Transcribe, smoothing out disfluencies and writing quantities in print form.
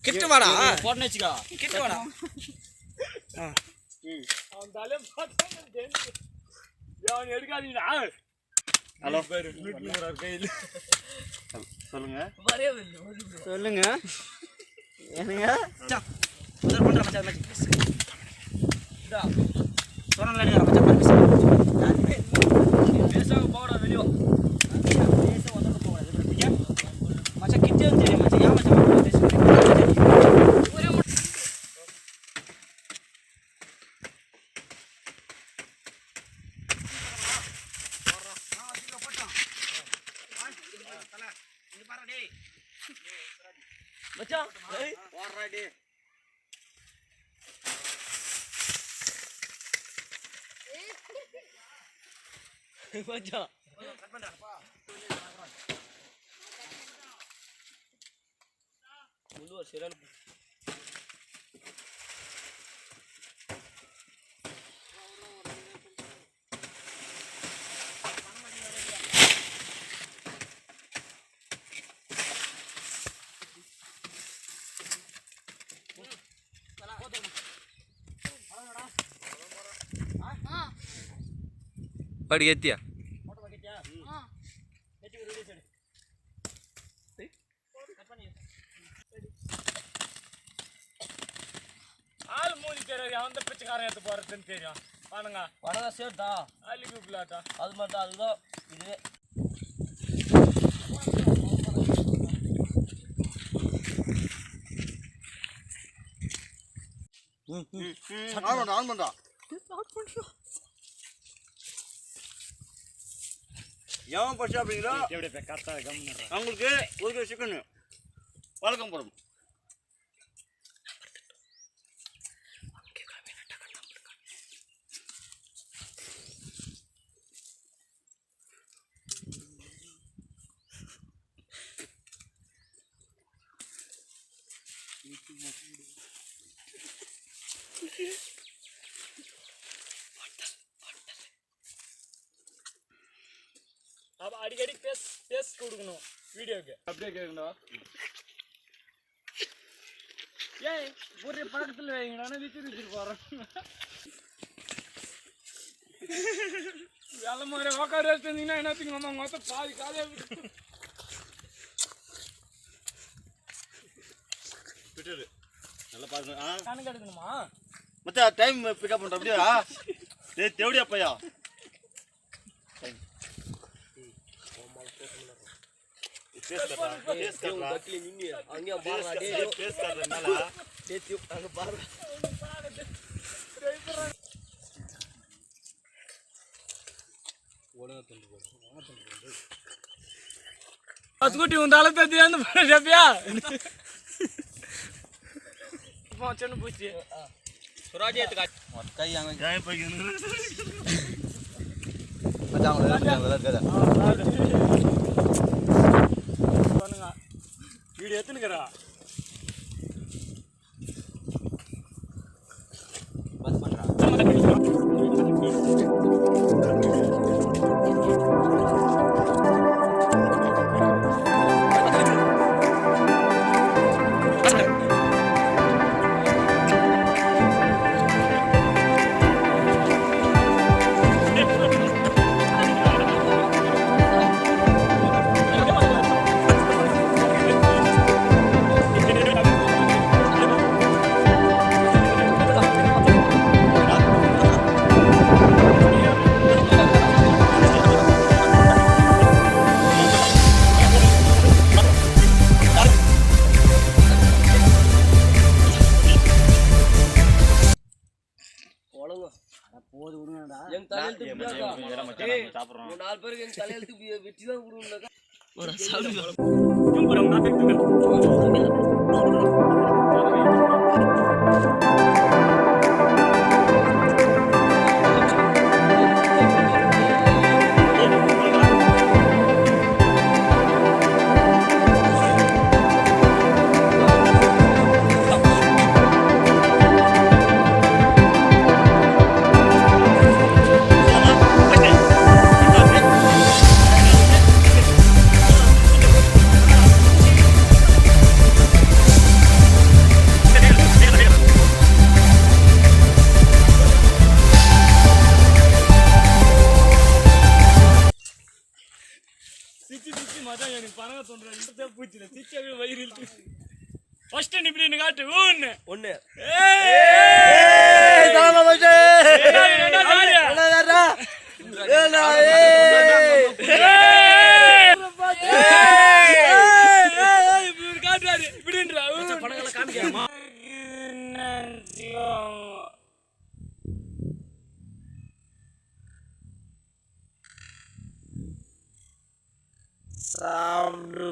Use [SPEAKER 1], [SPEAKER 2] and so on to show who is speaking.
[SPEAKER 1] கிட்ட வாடா போறன்னு வெச்சுக்கோ கிட்ட வாடா அவன் தலை பார்த்தா யான் எடுக்காதீங்கடா ஹலோ பேரு நூட்னூரா கையில சொல்லுங்க சொல்லுங்க என்னங்க உதர் பண்ற மச்சான் இதா சொன்னல மச்சான் பேசாம போடா வெளிய பேச உதர் போடா மச்சான் கிட்ட வந்து மச்சான் யா மச்சான் பேசுறீங்க மச்சான் ஏய் போறடா டேய் மச்சான் கட் பண்றாப்பா முள்ளு சரியான
[SPEAKER 2] पड़ गया
[SPEAKER 1] फोटो बाकी क्या हां एटी वीडियो सेड कपनी आल मोनी तेरे அந்த பிச்சைக்காரன் எடுத்து போறதுன்னு தெரியும் வாங்க சேர்த்தா ஆலி குப்லாட்டா அது மட்டும் அதுதான் இதுவே
[SPEAKER 3] ஆன் பண்றா எவன் பச்சா அப்படிங்களா அவங்களுக்கு ஒரு கிலோ சிக்கன் வழக்கம் போடும்
[SPEAKER 1] अब அடிக்கடி பேஸ் கொடுக்கணும் வீடியோக்கு அப்படியே கேக்கணும் ஏய் ஒரே பக்கத்துல வைங்க நானே விட்டு போறேன் வேலை மாதிரி உட்கார வச்சிருந்தீங்கன்னா என்னத்துக்கு நம்ம மொத்தம் பாதி காலையா
[SPEAKER 3] விட்டுரு நல்லா பாருங்க
[SPEAKER 1] கணக்கு எடுக்கணுமா
[SPEAKER 3] மச்சான் டைம் பிக்கப் பண்ற அப்படியா டேய் தேவடியா பையா फेस कर रहा है नहीं अंगे बाहर आ दे फेस कर रहा है दे तू अंगे बाहर ओड़ा तंदू
[SPEAKER 1] अस्कुटी उंदाला पे ध्यान जबिया पहुंचन पूछिए स्वराज ये तक मत कई आंगे जाए पे बचाओ வீடியோ எடுத்துக்கறா பஸ் பண்றா நாலு பேருக்கு எங்க தலையெழுத்து வெட்டி தான் விடுவோம்னாக்கா பணங்க தோன்ற பூச்சில சிச்சாவே வயிறு இழுத்து ஃபர்ஸ்ட் நீ இப்படி காட்டு ஒன்னு
[SPEAKER 3] ஒண்ணு
[SPEAKER 1] காட்டுறாரு இப்படின்றா
[SPEAKER 3] படங்களை காமிக்காமா
[SPEAKER 1] சாப்பிட்டு